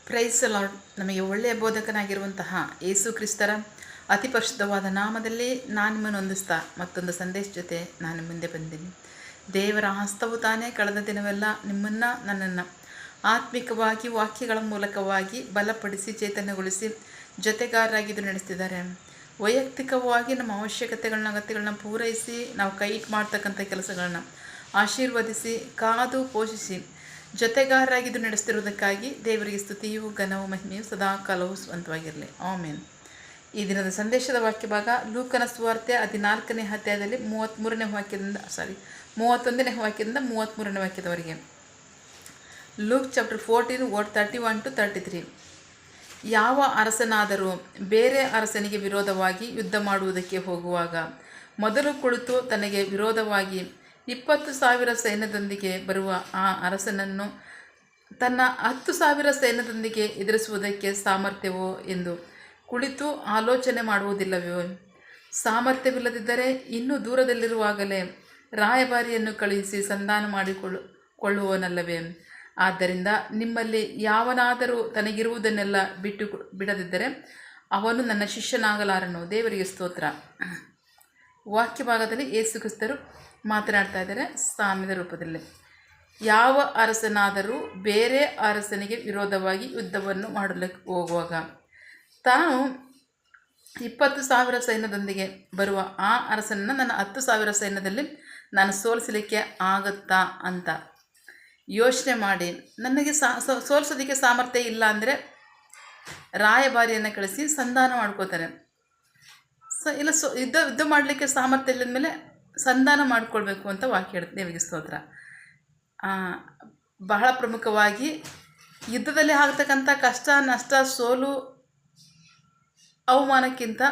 Price lord. ನಮಗೆ ಒಳ್ಳೆಯ ಬೋಧಕನಾಗಿರುವಂತಹ ಯೇಸು ಕ್ರಿಸ್ತರ ಅತಿ ಪರಿಶುದ್ಧವಾದ ನಾಮದಲ್ಲಿ ನಾನು ನಿಮ್ಮನ್ನು ಹೊಂದಿಸ್ತಾ ಮತ್ತೊಂದು ಸಂದೇಶ ಜೊತೆ ನಾನು ಮುಂದೆ ಬಂದೀನಿ. ದೇವರ ಹಸ್ತವು ತಾನೇ ಕಳೆದ ದಿನವೆಲ್ಲ ನಿಮ್ಮನ್ನು ನನ್ನನ್ನು ಆತ್ಮಿಕವಾಗಿ ವಾಕ್ಯಗಳ ಮೂಲಕವಾಗಿ ಬಲಪಡಿಸಿ ಚೈತನ್ಯಗೊಳಿಸಿ ಜೊತೆಗಾರರಾಗಿದ್ದು ನಡೆಸ್ತಿದ್ದಾರೆ. ವೈಯಕ್ತಿಕವಾಗಿ ನಮ್ಮ ಅಗತ್ಯಗಳನ್ನ ಪೂರೈಸಿ ನಾವು ಕೈ ಮಾಡ್ತಕ್ಕಂಥ ಕೆಲಸಗಳನ್ನ ಆಶೀರ್ವದಿಸಿ ಕಾದು ಪೋಷಿಸಿ ಜೊತೆಗಾರರಾಗಿದ್ದು ನಡೆಸ್ತಿರುವುದಕ್ಕಾಗಿ ದೇವರಿಗೆ ಸ್ತುತಿಯು ಘನವು ಮಹಿಮೆಯು ಸದಾ ಕಾಲವು ಸ್ವಂತವಾಗಿರಲಿ. ಆಮೇನ್. ಈ ದಿನದ ಸಂದೇಶದ ವಾಕ್ಯ ಭಾಗ ಲೂಕನ ಸುವಾರ್ತೆ 14ನೇ ಅಧ್ಯಾಯದಲ್ಲಿ 31ನೇ ವಾಕ್ಯದಿಂದ 33ನೇ ವಾಕ್ಯದವರೆಗೆ. Luke chapter 14 word 31 to 33. ಯಾವ ಅರಸನಾದರೂ ಬೇರೆ ಅರಸನಿಗೆ ವಿರೋಧವಾಗಿ ಯುದ್ಧ ಮಾಡುವುದಕ್ಕೆ ಹೋಗುವಾಗ ಮೊದಲು ಕುಳಿತು ತನಗೆ ವಿರೋಧವಾಗಿ 20,000 ಸೈನ್ಯದೊಂದಿಗೆ ಬರುವ ಆ ಅರಸನನ್ನು ತನ್ನ 10,000 ಸೈನ್ಯದೊಂದಿಗೆ ಎದುರಿಸುವುದಕ್ಕೆ ಸಾಮರ್ಥ್ಯವೋ ಎಂದು ಕುಳಿತು ಆಲೋಚನೆ ಮಾಡುವುದಿಲ್ಲವೋ? ಸಾಮರ್ಥ್ಯವಿಲ್ಲದಿದ್ದರೆ ಇನ್ನೂ ದೂರದಲ್ಲಿರುವಾಗಲೇ ರಾಯಭಾರಿಯನ್ನು ಕಳುಹಿಸಿ ಸಂಧಾನ ಮಾಡಿಕೊಳ್ಳುವನಲ್ಲವೇ? ಆದ್ದರಿಂದ ನಿಮ್ಮಲ್ಲಿ ಯಾವನಾದರೂ ತನಗಿರುವುದನ್ನೆಲ್ಲ ಬಿಡದಿದ್ದರೆ ಅವನು ನನ್ನ ಶಿಷ್ಯನಾಗಲಾರನು. ದೇವರಿಗೆ ಸ್ತೋತ್ರ. ವಾಕ್ಯ ಭಾಗದಲ್ಲಿ ಯೇಸು ಕ್ರಿಸ್ತರು ಮಾತನಾಡ್ತಾ ಇದ್ದಾರೆ ಸಾಮ್ಯದ ರೂಪದಲ್ಲಿ. ಯಾವ ಅರಸನಾದರೂ ಬೇರೆ ಅರಸನಿಗೆ ವಿರೋಧವಾಗಿ ಯುದ್ಧವನ್ನು ಮಾಡಲಿಕ್ಕೆ ಹೋಗುವಾಗ ತಾನು 20,000 ಸೈನ್ಯದೊಂದಿಗೆ ಬರುವ ಆ ಅರಸನನ್ನು ನನ್ನ 10,000 ಸೈನ್ಯದಲ್ಲಿ ನಾನು ಸೋಲಿಸಲಿಕ್ಕೆ ಆಗುತ್ತಾ ಅಂತ ಯೋಚನೆ ಮಾಡಿ, ನನಗೆ ಸೋಲಿಸೋದಕ್ಕೆ ಸಾಮರ್ಥ್ಯ ಇಲ್ಲ ಅಂದರೆ ರಾಯಭಾರಿಯನ್ನು ಕಳಿಸಿ ಸಂಧಾನ ಮಾಡ್ಕೋತಾನೆ. ಇಲ್ಲ ಯುದ್ಧ ಮಾಡಲಿಕ್ಕೆ ಸಾಮರ್ಥ್ಯ ಇಲ್ಲದ ಮೇಲೆ ಸಂಧಾನ ಮಾಡಿಕೊಳ್ಬೇಕು ಅಂತ ವಾಕ್ಯ ಹೇಳುತ್ತೆ. ದೇವರಿಗೆ ಸ್ತೋತ್ರ. ಬಹಳ ಪ್ರಮುಖವಾಗಿ ಯುದ್ಧದಲ್ಲಿ ಆಗ್ತಕ್ಕಂಥ ಕಷ್ಟ ನಷ್ಟ ಸೋಲು ಅವಮಾನಕ್ಕಿಂತ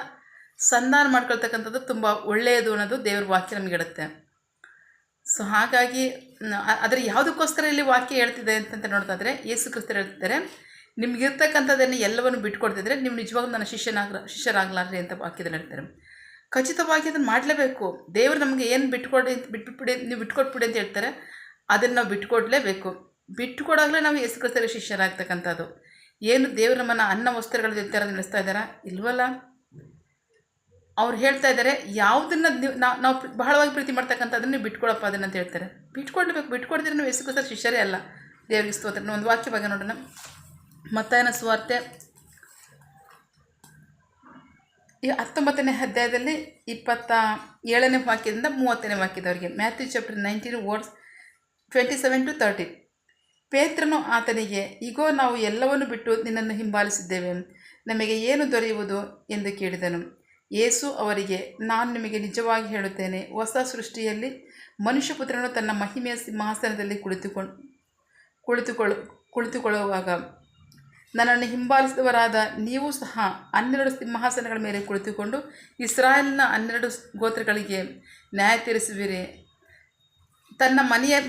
ಸಂಧಾನ ಮಾಡ್ಕೊಳ್ತಕ್ಕಂಥದ್ದು ತುಂಬ ಒಳ್ಳೆಯದು ಅನ್ನೋದು ದೇವ್ರ ವಾಕ್ಯ ನಮಗೆ ಹೇಳುತ್ತೆ. ಸೊ ಹಾಗಾಗಿ ಅದರ ಯಾವುದಕ್ಕೋಸ್ಕರ ಇಲ್ಲಿ ವಾಕ್ಯ ಹೇಳ್ತಿದೆ ಅಂತಂತ ನೋಡ್ತಾಯಿದ್ರೆ ಯೇಸು ಕ್ರಿಸ್ತರು ಹೇಳ್ತಿದ್ದಾರೆ, ನಿಮಗಿರ್ತಕ್ಕಂಥದ್ದನ್ನು ಎಲ್ಲವನ್ನು ಬಿಟ್ಕೊಡ್ತಿದ್ರೆ ನೀವು ನಿಜವಾಗ್ಲೂ ನನ್ನ ಶಿಷ್ಯರಾಗಲಾರ್ರಿ ಅಂತ ವಾಕ್ಯದಲ್ಲಿ ಹೇಳ್ತಾರೆ. ಖಚಿತವಾಗಿ ಅದನ್ನು ಮಾಡಲೇಬೇಕು. ದೇವರು ನಮಗೆ ಏನು ಬಿಟ್ಬಿಡಿ ನೀವು ಬಿಟ್ಕೊಟ್ಬಿಡಿ ಅಂತ ಹೇಳ್ತಾರೆ, ಅದನ್ನು ನಾವು ಬಿಟ್ಕೊಡ್ಲೇಬೇಕು. ಬಿಟ್ಟುಕೊಡಾಗಲೇ ನಾವು ಯೇಸು ಕ್ರಿಸ್ತರಿಗೆ ಶಿಷ್ಯರಾಗ್ತಕ್ಕಂಥದ್ದು. ಏನು ದೇವರು ನಮ್ಮನ್ನು ಅನ್ನ ವಸ್ತ್ರಗಳ ವ್ಯತ್ಯಾರ ನಡೆಸ್ತಾ ಇದ್ದಾರಾ? ಇಲ್ವಲ್ಲ. ಅವ್ರು ಹೇಳ್ತಾ ಇದ್ದಾರೆ, ಯಾವುದನ್ನು ನಾವು ಬಹಳವಾಗಿ ಪ್ರೀತಿ ಮಾಡ್ತಕ್ಕಂಥದ್ದನ್ನು ನೀವು ಬಿಟ್ಕೊಡಪ್ಪ ಅದನ್ನು ಅಂತ ಹೇಳ್ತಾರೆ. ಬಿಟ್ಕೊಡ್ಲೇಬೇಕು. ಬಿಟ್ಕೊಡ್ತೀರಿ ನಾವು ಯೇಸು ಕ್ರಿಸ್ತರ ಶಿಷ್ಯರೇ ಅಲ್ಲ. ದೇವರಿಗೆ ಸ್ತೋತ್ರ. ಒಂದು ವಾಕ್ಯ ಬಗ್ಗೆ ನೋಡೋಣ. ಮತ್ತಾಯನ ಸುವಾರ್ತೆ 19ನೇ ಅಧ್ಯಾಯದಲ್ಲಿ 27ನೇ ವಾಕ್ಯದಿಂದ 30ನೇ ವಾಕ್ಯದವರೆಗೆ. Matthew chapter 19 words 27 to 30. ಪೇತ್ರನು ಆತನಿಗೆ, ಇಗೋ ನಾವು ಎಲ್ಲವನ್ನು ಬಿಟ್ಟು ನಿನ್ನನ್ನು ಹಿಂಬಾಲಿಸಿದ್ದೇವೆ, ನಮಗೆ ಏನು ದೊರೆಯುವುದು ಎಂದು ಕೇಳಿದನು. ಯೇಸು ಅವರಿಗೆ, ನಾನು ನಿಮಗೆ ನಿಜವಾಗಿ ಹೇಳುತ್ತೇನೆ, ಹೊಸ ಸೃಷ್ಟಿಯಲ್ಲಿ ಮನುಷ್ಯಪುತ್ರನು ತನ್ನ ಮಹಿಮೆಯ ಸಿಂಹಾಸನದಲ್ಲಿ ಕುಳಿತುಕೊಳ್ಳುವಾಗ ನನ್ನನ್ನು ಹಿಂಬಾಲಿಸಿದವರಾದ ನೀವು ಸಹ 12 ಸಿಂಹಾಸನಗಳ ಮೇಲೆ ಕುಳಿತುಕೊಂಡು ಇಸ್ರಾಯೇಲಿನ 12 ಗೋತ್ರಗಳಿಗೆ ನ್ಯಾಯ ತೀರಿಸುವಿರಿ. ತನ್ನ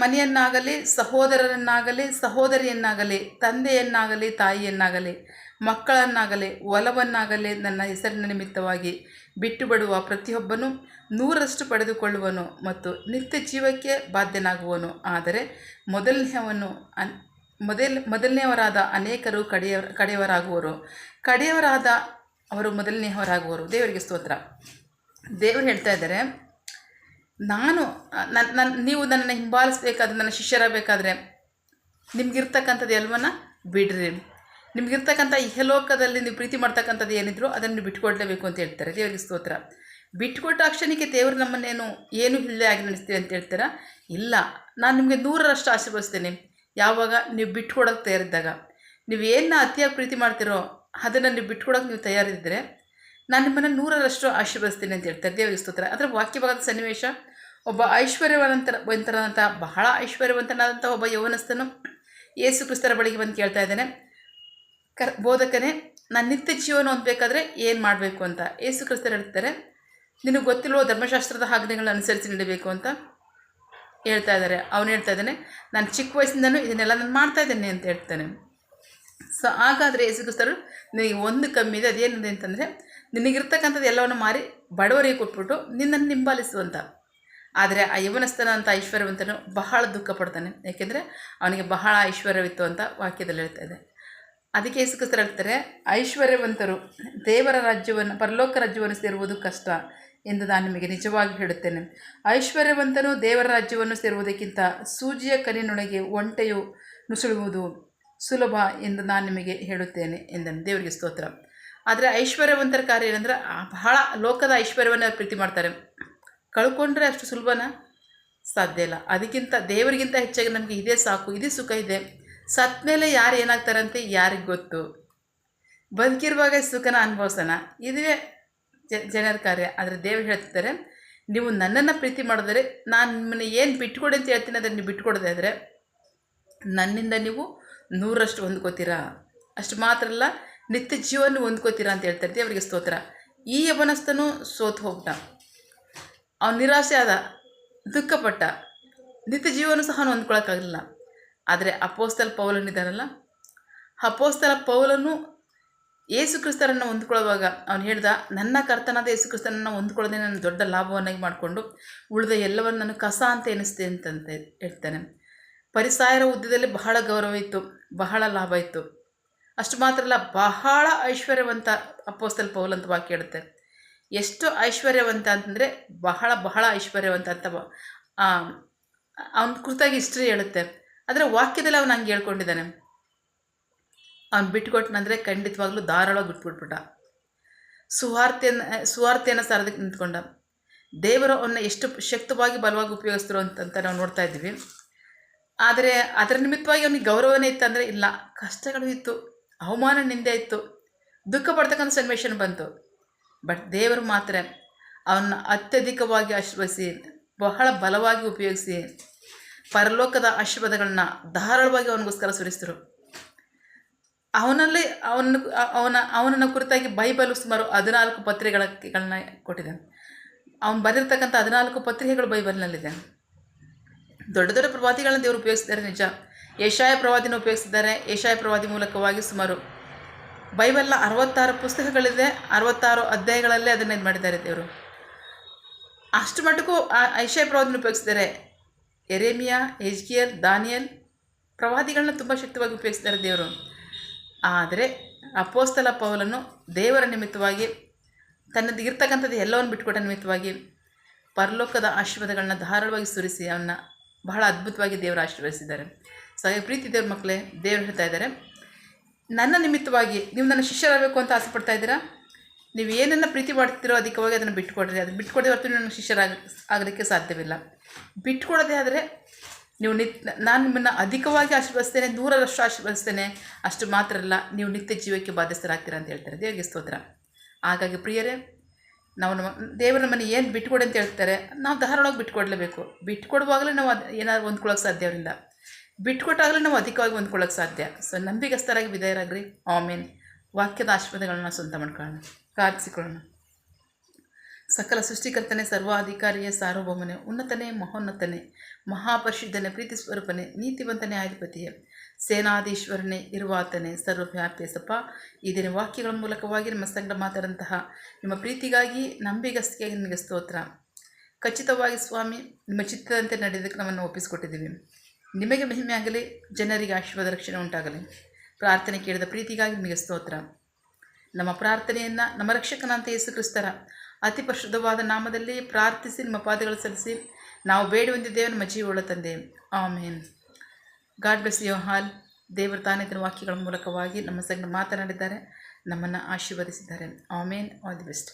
ಮನೆಯನ್ನಾಗಲಿ ಸಹೋದರರನ್ನಾಗಲಿ ಸಹೋದರಿಯನ್ನಾಗಲಿ ತಂದೆಯನ್ನಾಗಲಿ ತಾಯಿಯನ್ನಾಗಲಿ ಮಕ್ಕಳನ್ನಾಗಲಿ ಹೊಲವನ್ನಾಗಲಿ ನನ್ನ ಹೆಸರಿನ ನಿಮಿತ್ತವಾಗಿ ಬಿಟ್ಟುಬಿಡುವ ಪ್ರತಿಯೊಬ್ಬನು 100ರಷ್ಟು ಪಡೆದುಕೊಳ್ಳುವನು ಮತ್ತು ನಿತ್ಯ ಜೀವಕ್ಕೆ ಬಾಧ್ಯನಾಗುವನು. ಆದರೆ ಮೊದಲನೆಯವರಾದ ಅನೇಕರು ಕಡೆಯವರಾಗುವರು, ಕಡೆಯವರಾದ ಅವರು ಮೊದಲನೆಯವರಾಗುವರು. ದೇವರಿಗೆ ಸ್ತೋತ್ರ. ದೇವರು ಹೇಳ್ತಾ ಇದ್ದಾರೆ, ನೀವು ನನ್ನನ್ನು ಹಿಂಬಾಲಿಸಬೇಕಾದ್ರೆ, ನನ್ನ ಶಿಷ್ಯರಾಗಬೇಕಾದ್ರೆ ನಿಮಗಿರ್ತಕ್ಕಂಥದ್ದು ಎಲ್ಲವನ್ನ ಬಿಡ್ರಿ. ನಿಮಗಿರ್ತಕ್ಕಂಥ ಇಹಲೋಕದಲ್ಲಿ ನೀವು ಪ್ರೀತಿ ಮಾಡ್ತಕ್ಕಂಥದ್ದು ಏನಿದ್ರು ಅದನ್ನು ಬಿಟ್ಕೊಡ್ಲೇಬೇಕು ಅಂತ ಹೇಳ್ತಾರೆ. ದೇವರಿಗೆ ಸ್ತೋತ್ರ. ಬಿಟ್ಕೊಟ್ಟ ಅಕ್ಷಣಕ್ಕೆ ದೇವರು ನಮ್ಮನ್ನೇನು ಏನು ಇಲ್ಲೇ ಆಗಿ ನಡೆಸ್ತೀವಿ ಅಂತ ಹೇಳ್ತೀರಾ? ಇಲ್ಲ, ನಾನು ನಿಮಗೆ 100ರಷ್ಟು ಆಶೀರ್ವದಿಸ್ತೇನೆ. ಯಾವಾಗ ನೀವು ಬಿಟ್ಕೊಡೋಕ್ಕೆ ತಯಾರಿದ್ದಾಗ. ನೀವೇನು ಅತಿಯಾಗಿ ಪ್ರೀತಿ ಮಾಡ್ತೀರೋ ಅದನ್ನು ನೀವು ಬಿಟ್ಕೊಡೋಕೆ ನೀವು ತಯಾರಿದ್ದರೆ ನಾನು ನಿಮ್ಮನ್ನು 100ರಷ್ಟು ಆಶೀರ್ವದಿಸ್ತೀನಿ ಅಂತ ಹೇಳ್ತಾರೆ. ದೇವರಿಗೆ ಸ್ತೋತ್ರ. ಅದರ ವಾಕ್ಯವಾದ ಸನ್ನಿವೇಶ, ಒಬ್ಬ ಐಶ್ವರ್ಯವಂತನಾದಂಥ ಬಹಳ ಐಶ್ವರ್ಯವಂತನಾದಂಥ ಒಬ್ಬ ಯೌವನಸ್ಥನು ಯೇಸು ಕ್ರಿಸ್ತರ ಬಳಿಗೆ ಬಂದು ಕೇಳ್ತಾ ಇದ್ದಾನೆ, ಬೋಧಕನೇ, ನಾನು ನಿತ್ಯ ಜೀವನ ಹೊಂದಬೇಕಾದ್ರೆ ಏನು ಮಾಡಬೇಕು ಅಂತ. ಯೇಸು ಕ್ರಿಸ್ತರು ಹೇಳ್ತಾರೆ, ನಿನಗೆ ಗೊತ್ತಿಲ್ವೋ ಧರ್ಮಶಾಸ್ತ್ರದ ಆಜ್ಞೆಗಳನ್ನ ಅನುಸರಿಸಿ ನಡೀಬೇಕು ಅಂತ ಹೇಳ್ತಾ ಇದ್ದಾರೆ. ಅವನು ಹೇಳ್ತಾ ಇದ್ದಾನೆ, ನಾನು ಚಿಕ್ಕ ವಯಸ್ಸಿಂದನೂ ಇದನ್ನೆಲ್ಲ ನಾನು ಮಾಡ್ತಾಯಿದ್ದೇನೆ ಅಂತ ಹೇಳ್ತಾನೆ. ಸೊ ಹಾಗಾದರೆ ಯೇಸು ಕ್ರಿಸ್ತರು ನಿನಗೆ ಒಂದು ಕಮ್ಮಿ ಇದೆ, ಅದೇನಿದೆ ಅಂತಂದರೆ ನಿನಗಿರ್ತಕ್ಕಂಥದ್ದು ಎಲ್ಲವನ್ನು ಮಾರಿ ಬಡವರಿಗೆ ಕೊಟ್ಬಿಟ್ಟು ನಿನ್ನನ್ನು ಹಿಂಬಾಲಿಸುವಂಥ. ಆದರೆ ಆ ಯವನಸ್ಥನ ಅಂತ ಐಶ್ವರ್ಯವಂತನು ಬಹಳ ದುಃಖ ಪಡ್ತಾನೆ. ಯಾಕೆಂದರೆ ಅವನಿಗೆ ಬಹಳ ಐಶ್ವರ್ಯವಿತ್ತು ಅಂತ ವಾಕ್ಯದಲ್ಲಿ ಹೇಳ್ತಾ ಇದೆ. ಅದಕ್ಕೆ ಯೇಸು ಕ್ರಿಸ್ತರು ಹೇಳ್ತಾರೆ, ಐಶ್ವರ್ಯವಂತರು ದೇವರ ರಾಜ್ಯವನ್ನು ಪರಲೋಕ ರಾಜ್ಯವನ್ನು ಸೇರುವುದು ಕಷ್ಟ ಎಂದು ನಾನು ನಿಮಗೆ ನಿಜವಾಗಿ ಹೇಳುತ್ತೇನೆ. ಐಶ್ವರ್ಯವಂತನು ದೇವರ ರಾಜ್ಯವನ್ನು ಸೇರುವುದಕ್ಕಿಂತ ಸೂಜಿಯ ಕಣ್ಣಿನೊಳಗೆ ಒಂಟೆಯು ನುಸುಳುವುದು ಸುಲಭ ಎಂದು ನಾನು ನಿಮಗೆ ಹೇಳುತ್ತೇನೆ ಎಂದನು. ದೇವರಿಗೆ ಸ್ತೋತ್ರ. ಆದರೆ ಐಶ್ವರ್ಯವಂತರ ಕಾರ್ಯ ಏನಂದ್ರೆ ಬಹಳ ಲೋಕದ ಐಶ್ವರ್ಯವನ್ನು ಪ್ರೀತಿ ಮಾಡ್ತಾರೆ. ಕಳ್ಕೊಂಡ್ರೆ ಅಷ್ಟು ಸುಲಭನ ಸಾಧ್ಯ ಇಲ್ಲ. ಅದಕ್ಕಿಂತ ದೇವರಿಗಿಂತ ಹೆಚ್ಚಾಗಿ ನಮಗೆ ಇದೇ ಸಾಕು, ಇದೇ ಸುಖ ಇದೆ. ಸತ್ತ ಮೇಲೆ ಯಾರು ಏನಾಗ್ತಾರಂತೆ ಯಾರಿಗೆ ಗೊತ್ತು. ಬದುಕಿರುವಾಗ ಸುಖನ ಅನುಭವಿಸೋಣ, ಇದುವೇ ಜನರ ಕಾರ್ಯ. ಆದರೆ ದೇವರು ಹೇಳ್ತಾರೆ, ನೀವು ನನ್ನನ್ನು ಪ್ರೀತಿ ಮಾಡಿದರೆ ನಾನು ನಿಮ್ಮನ್ನು ಏನು ಬಿಟ್ಟುಕೊಡಿ ಅಂತ ಹೇಳ್ತೀನಿ ಅದನ್ನು ನೀವು ಬಿಟ್ಟುಕೊಡದೆ ಆದರೆ ನನ್ನಿಂದ ನೀವು 100ರಷ್ಟು ಹೊಂದ್ಕೋತೀರಾ. ಅಷ್ಟು ಮಾತ್ರ ಅಲ್ಲ, ನಿತ್ಯ ಜೀವನ ಹೊಂದ್ಕೋತೀರಾ ಅಂತ ಹೇಳ್ತಾರೆ. ದೇವರಿಗೆ ಸ್ತೋತ್ರ. ಈ ಯವನಸ್ಥನು ಸೋತು ಹೋಗ್ಬಿಟ್ಟ, ಅವನು ನಿರಾಸೆ ಆದ, ದುಃಖಪಟ್ಟ, ನಿತ್ಯ ಜೀವನ ಸಹ ಹೊಂದ್ಕೊಳಕ್ಕಾಗಲಿಲ್ಲ. ಆದರೆ ಅಪೊಸ್ತಲ ಪೌಲನಿದ್ದಾನಲ್ಲ, ಅಪೊಸ್ತಲ ಪೌಲನು ಯೇಸು ಕ್ರಿಸ್ತರನ್ನು ಹೊಂದ್ಕೊಳ್ಳುವಾಗ ಅವನು ಹೇಳ್ದ, ನನ್ನ ಕರ್ತನಾದ ಯೇಸು ಕ್ರಿಸ್ತನನ್ನು ಹೊಂದ್ಕೊಳ್ಳೋದೇ ನಾನು ದೊಡ್ಡ ಲಾಭವನ್ನಾಗಿ ಮಾಡಿಕೊಂಡು ಉಳಿದ ಎಲ್ಲವನ್ನು ನಾನು ಕಸ ಅಂತ ಎನಿಸ್ತೆ ಅಂತಂತ ಹೇಳ್ತಾನೆ. ಪರಿಸಾಯರ ಹುದ್ದೆಯಲ್ಲಿ ಬಹಳ ಗೌರವ ಇತ್ತು, ಬಹಳ ಲಾಭ ಇತ್ತು. ಅಷ್ಟು ಮಾತ್ರ ಅಲ್ಲ, ಬಹಳ ಐಶ್ವರ್ಯವಂತ ಅಪೊಸ್ತಲ ಪೌಲ್ ಅಂತ ವಾಕ್ಯ ಹೇಳುತ್ತೆ. ಎಷ್ಟು ಐಶ್ವರ್ಯವಂತ ಅಂತಂದರೆ ಬಹಳ ಬಹಳ ಐಶ್ವರ್ಯವಂತ ಅಂತ ಅವನ ಕುರಿತಾಗಿ ಹಿಸ್ಟ್ರಿ ಹೇಳುತ್ತೆ. ಆದರೆ ವಾಕ್ಯದಲ್ಲಿ ಅವನು ಹಂಗೆ ಹೇಳ್ಕೊಂಡಿದ್ದಾನೆ. ಅವನು ಬಿಟ್ಟುಕೊಟ್ಟನಂದರೆ ಖಂಡಿತವಾಗ್ಲೂ ಧಾರಾಳವಾಗಿ ಬಿಟ್ಬಿಟ್ಬಿಟ್ಟ. ಸುವಾರ್ತೆಯನ್ನು ಸಾರೋದಕ್ಕೆ ನಿಂತ್ಕೊಂಡ. ದೇವರು ಅವನ್ನ ಎಷ್ಟು ಶಕ್ತವಾಗಿ ಬಲವಾಗಿ ಉಪಯೋಗಿಸಿದ್ರು ಅಂತ ನಾವು ನೋಡ್ತಾ ಇದ್ದೀವಿ. ಆದರೆ ಅದರ ನಿಮಿತ್ತವಾಗಿ ಅವನಿಗೆ ಗೌರವನೇ ಇತ್ತಂದರೆ ಇಲ್ಲ, ಕಷ್ಟಗಳು ಇತ್ತು, ಅವಮಾನ ನಿಂದೆ ಇತ್ತು, ದುಃಖ ಪಡ್ತಕ್ಕಂಥ ಸನ್ನಿವೇಶ ಬಂತು. ಬಟ್ ದೇವರು ಮಾತ್ರ ಅವನ್ನ ಅತ್ಯಧಿಕವಾಗಿ ಆಶೀರ್ವದಿಸಿ ಬಹಳ ಬಲವಾಗಿ ಉಪಯೋಗಿಸಿ ಪರಲೋಕದ ಆಶೀರ್ವಾದಗಳನ್ನ ಧಾರಾಳವಾಗಿ ಅವನಿಗೋಸ್ಕರ ಸುರಿಸಿದ್ರು. ಅವನನ್ನು ಕುರಿತಾಗಿ ಬೈಬಲ್ ಸುಮಾರು 14 ಪತ್ರಿಕೆಗಳನ್ನ ಕೊಟ್ಟಿದ್ದಾನೆ. ಅವನು ಬರೆದಿರ್ತಕ್ಕಂಥ 14 ಪತ್ರಿಕೆಗಳು ಬೈಬಲ್ನಲ್ಲಿದೆ. ದೊಡ್ಡ ದೊಡ್ಡ ಪ್ರವಾದಿಗಳನ್ನ ದೇವರು ಉಪಯೋಗಿಸಿದ್ದಾರೆ, ನಿಜ. ಯೆಶಾಯ ಪ್ರವಾದಿನ ಉಪಯೋಗಿಸಿದ್ದಾರೆ. ಯೆಶಾಯ ಪ್ರವಾದಿ ಮೂಲಕವಾಗಿ ಸುಮಾರು ಬೈಬಲ್ನ 66 ಪುಸ್ತಕಗಳಿದೆ, 66 ಅಧ್ಯಾಯಗಳಲ್ಲೇ ಅದನ್ನು ಇದು ಮಾಡಿದ್ದಾರೆ ದೇವರು. ಅಷ್ಟು ಮಟ್ಟಕ್ಕೂ ಯೆಶಾಯ ಪ್ರವಾದಿನ ಉಪಯೋಗಿಸಿದ್ದಾರೆ. ಯೆರೆಮೀಯ, ಎಜ್ಕೀಯೇಲ್, ದಾನಿಯೇಲ್ ಪ್ರವಾದಿಗಳನ್ನ ತುಂಬ ಶಕ್ತವಾಗಿ ಉಪಯೋಗಿಸಿದ್ದಾರೆ ದೇವರು. ಆದರೆ ಅಪೊಸ್ತಲ ಪೌಲನು ದೇವರ ನಿಮಿತ್ತವಾಗಿ ತನ್ನದು ಇರ್ತಕ್ಕಂಥದ್ದು ಎಲ್ಲವನ್ನು ಬಿಟ್ಟುಕೊಟ್ಟ ನಿಮಿತ್ತವಾಗಿ ಪರಲೋಕದ ಆಶೀರ್ವಾದಗಳನ್ನ ಧಾರಾಳವಾಗಿ ಸುರಿಸಿ ಅವನ್ನ ಬಹಳ ಅದ್ಭುತವಾಗಿ ದೇವರು ಆಶೀರ್ವದಿಸಿದ್ದಾರೆ. ಸೊ ಪ್ರೀತಿ ದೇವ್ರ ಮಕ್ಕಳೇ, ದೇವರು ಹೇಳ್ತಾ ಇದ್ದಾರೆ, ನನ್ನ ನಿಮಿತ್ತವಾಗಿ ನೀವು ನನ್ನ ಶಿಷ್ಯರಾಗಬೇಕು ಅಂತ ಆಸೆ ಪಡ್ತಾ ಇದ್ದೀರಾ. ನೀವು ಏನನ್ನು ಪ್ರೀತಿ ಮಾಡ್ತೀರೋ ಅಧಿಕವಾಗಿ ಅದನ್ನು ಬಿಟ್ಟುಕೊಡ್ರಿ. ಅದನ್ನು ಬಿಟ್ಟುಕೊಡದೆ ಹೊರತು ನೀವು ನನ್ನ ಆಗಲಿಕ್ಕೆ ಸಾಧ್ಯವಿಲ್ಲ. ಬಿಟ್ಟುಕೊಡೋದೇ ಆದರೆ ನೀವು ನಾನು ನಿಮ್ಮನ್ನು ಅಧಿಕವಾಗಿ ಆಶೀರ್ವದಿಸ್ತೇನೆ, 100ರಷ್ಟು ಆಶೀರ್ವದಿಸ್ತೇನೆ. ಅಷ್ಟು ಮಾತ್ರ ಅಲ್ಲ, ನೀವು ನಿತ್ಯ ಜೀವಕ್ಕೆ ಬಾಧ್ಯಸ್ಥರಾಗ್ತೀರಾ ಅಂತ ಹೇಳ್ತಾರೆ. ದೇವರಿಗೆ ಸ್ತೋತ್ರ. ಹಾಗಾಗಿ ಪ್ರಿಯರೇ, ನಾವು ದೇವರು ನಮ್ಮನ್ನು ಏನು ಬಿಟ್ಟುಕೊಡಿ ಅಂತ ಹೇಳ್ತಾರೆ, ನಾವು ಧಾರಾಳವಾಗಿ ಬಿಟ್ಟುಕೊಡ್ಲೇಬೇಕು. ಬಿಟ್ಟುಕೊಡುವಾಗಲೇ ನಾವು ಏನಾದ್ರು ಹೊಂದ್ಕೊಳ್ಳೋಕೆ ಸಾಧ್ಯವಿಲ್ಲ. ಬಿಟ್ಟುಕೊಟ್ಟಾಗಲೇ ನಾವು ಅಧಿಕವಾಗಿ ಹೊಂದ್ಕೊಳ್ಳೋಕೆ ಸಾಧ್ಯ. ಸೊ ನಂಬಿಗಸ್ತರಾಗಿ ವಿಧೇಯರಾಗ್ರಿ. ಆಮೇನ್. ವಾಕ್ಯದ ಆಶೀರ್ವಾದಗಳನ್ನ ಸ್ವಂತ ಮಾಡ್ಕೊಳ್ಳೋಣ, ಪ್ರಾರ್ಥಿಸಿಕೊಳ್ಳೋಣ. ಸಕಲ ಸೃಷ್ಟಿಕರ್ತನೆ, ಸರ್ವಾಧಿಕಾರಿಯೇ, ಸಾರ್ವಭೌಮನೆ, ಉನ್ನತನೇ, ಮಹೋನ್ನತನೇ, ಮಹಾಪರಿಶುದ್ಧನೇ, ಪ್ರೀತಿ ಸ್ವರೂಪನೇ, ನೀತಿವಂತನೇ, ಅಧಿಪತಿಯೇ, ಸೇನಾಧೀಶ್ವರನೇ, ಇರುವಾತನೇ, ಸರ್ವವ್ಯಾಪ್ಯಸಪ್ಪ. ಈ ದಿನ ವಾಕ್ಯಗಳ ಮೂಲಕವಾಗಿ ನಿಮ್ಮ ಸಂಗಡ ಮಾತಾದಂತಹ ನಿಮ್ಮ ಪ್ರೀತಿಗಾಗಿ, ನಂಬಿಗಸ್ತಿಗಾಗಿ ನಿಮಗೆ ಸ್ತೋತ್ರ. ಖಚಿತವಾಗಿ ಸ್ವಾಮಿ, ನಿಮ್ಮ ಚಿತ್ತದಂತೆ ನಡೆಯೋದಕ್ಕೆ ನಮ್ಮನ್ನು ಒಪ್ಪಿಸಿಕೊಟ್ಟಿದ್ದೀವಿ. ನಿಮಗೆ ಮಹಿಮೆ ಆಗಲಿ, ಜನರಿಗೆ ಆಶೀರ್ವಾದ ರಕ್ಷಣೆ ಉಂಟಾಗಲಿ. ಪ್ರಾರ್ಥನೆ ಕೇಳಿದ ಪ್ರೀತಿಗಾಗಿ ನಿಮಗೆ ಸ್ತೋತ್ರ. ನಮ್ಮ ಪ್ರಾರ್ಥನೆಯನ್ನು ನಮ್ಮ ರಕ್ಷಕನಂತ ಯೇಸು ಕ್ರಿಸ್ತರ ಅತಿ ಪರಿಶುದ್ಧವಾದ ನಾಮದಲ್ಲಿ ಪ್ರಾರ್ಥಿಸಿ ನಿಮ್ಮ ಪಾದಗಳು ಸಲ್ಲಿಸಿ ನಾವು ಬೇಡಿ ಹೊಂದಿದ್ದೇವೆ ನಮ್ಮ ಜೀವವುಳ್ಳ ತಂದೆ. Amen. God bless you all. ದೇವರು ತಾನೇ ವಾಕ್ಯಗಳ ಮೂಲಕವಾಗಿ ನಮ್ಮ ಸಂಗಡ ಮಾತನಾಡಿದ್ದಾರೆ, ನಮ್ಮನ್ನು ಆಶೀರ್ವದಿಸಿದ್ದಾರೆ. ಆಮೇನ್. All the best.